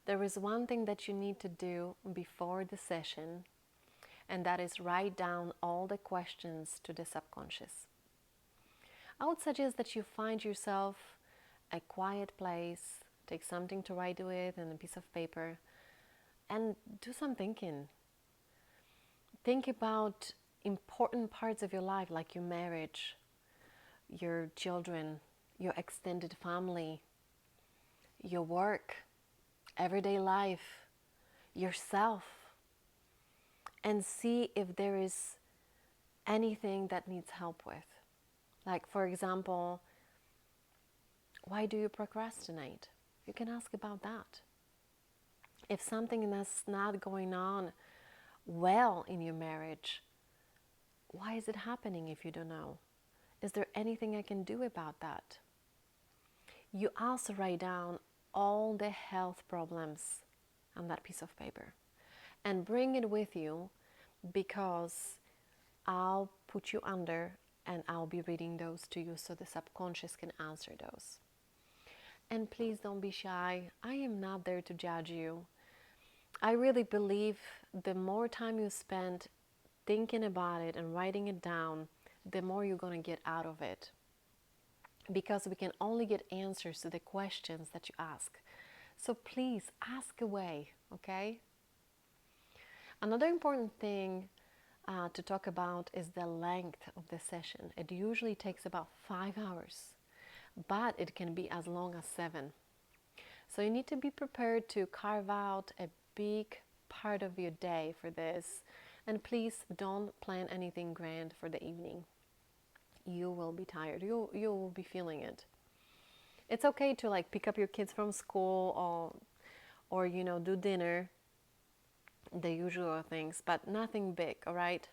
there is one thing that you need to do before the session, and that is write down all the questions to the subconscious. I would suggest that you find yourself a quiet place, take something to write with and a piece of paper, and do some thinking. Think about important parts of your life, like your marriage, your children, your extended family, your work, everyday life, yourself, and see if there is anything that needs help with. Like, for example, why do you procrastinate? You can ask about that. If something is not going on well in your marriage, why is it happening if you don't know? Is there anything I can do about that? You also write down all the health problems on that piece of paper and bring it with you, because I'll put you under and I'll be reading those to you so the subconscious can answer those. And please don't be shy. I am not there to judge you. I really believe the more time you spend thinking about it and writing it down, the more you're going to get out of it. Because we can only get answers to the questions that you ask. So please ask away, okay? Another important thing to talk about is the length of the session. It usually takes about 5 hours, but it can be as long as 7. So you need to be prepared to carve out a big part of your day for this. And please don't plan anything grand for the evening. You will be tired. You will be feeling it. It's okay to like pick up your kids from school or you know, do dinner, the usual things, but nothing big, all right?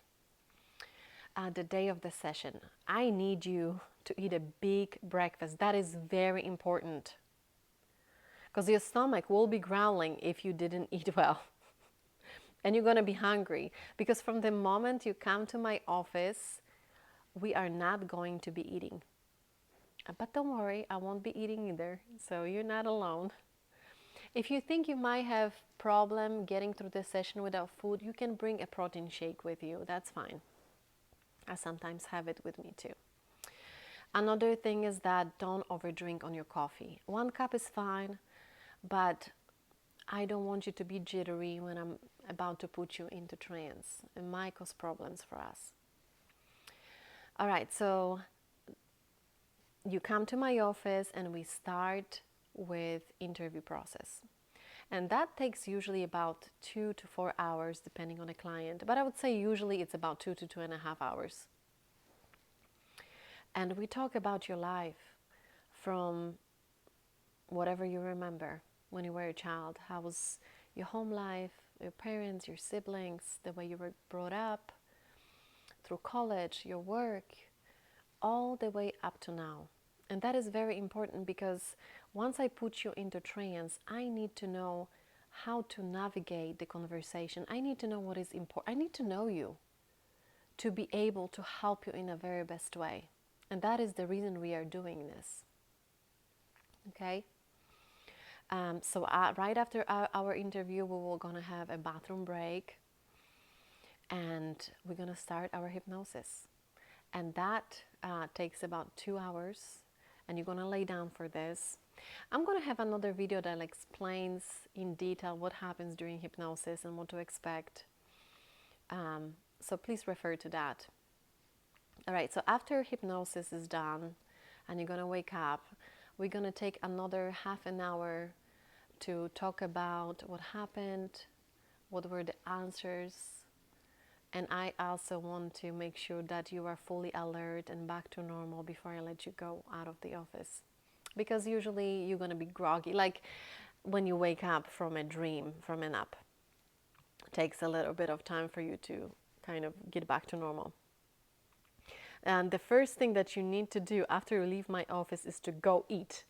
The day of the session, I need you to eat a big breakfast. That is very important, because your stomach will be growling if you didn't eat well. And you're going to be hungry, because from the moment you come to my office, we are not going to be eating. But don't worry, I won't be eating either, so you're not alone. If you think you might have problem getting through the session without food, you can bring a protein shake with you. That's fine. I sometimes have it with me too. Another thing is that don't overdrink on your coffee. 1 cup is fine, but I don't want you to be jittery when I'm about to put you into trance. It might cause problems for us. All right, so you come to my office and we start with interview process. And that takes usually about 2 to 4 hours depending on the client. But I would say usually it's about 2 to 2.5 hours. And we talk about your life from whatever you remember when you were a child. How was your home life, your parents, your siblings, the way you were brought up, through college, your work, all the way up to now. And that is very important, because once I put you into trance, I need to know how to navigate the conversation. I need to know what is important. I need to know you to be able to help you in a very best way. And that is the reason we are doing this. Okay? So right after our interview, we will gonna have a bathroom break, and we're gonna start our hypnosis. And that takes about 2 hours, and you're gonna lay down for this. I'm gonna have another video that explains in detail what happens during hypnosis and what to expect. So please refer to that. All right, so after hypnosis is done and you're gonna wake up, we're gonna take another half an hour to talk about what happened, what were the answers, and I also want to make sure that you are fully alert and back to normal before I let you go out of the office. Because usually you're gonna be groggy, like when you wake up from a dream, from a nap. It takes a little bit of time for you to kind of get back to normal. And the first thing that you need to do after you leave my office is to go eat.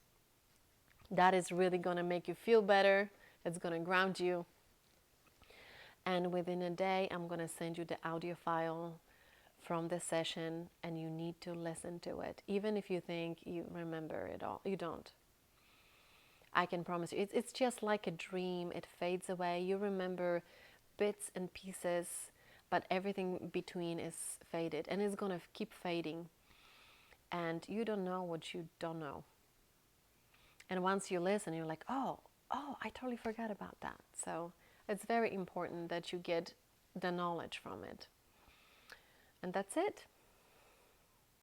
That is really going to make you feel better. It's going to ground you. And within a day, I'm going to send you the audio file from the session, and you need to listen to it. Even if you think you remember it all, you don't. I can promise you, it's just like a dream. It fades away. You remember bits and pieces, but everything between is faded, and it's gonna keep fading. And you don't know what you don't know. And once you listen, you're like, oh, I totally forgot about that. So it's very important that you get the knowledge from it. And that's it.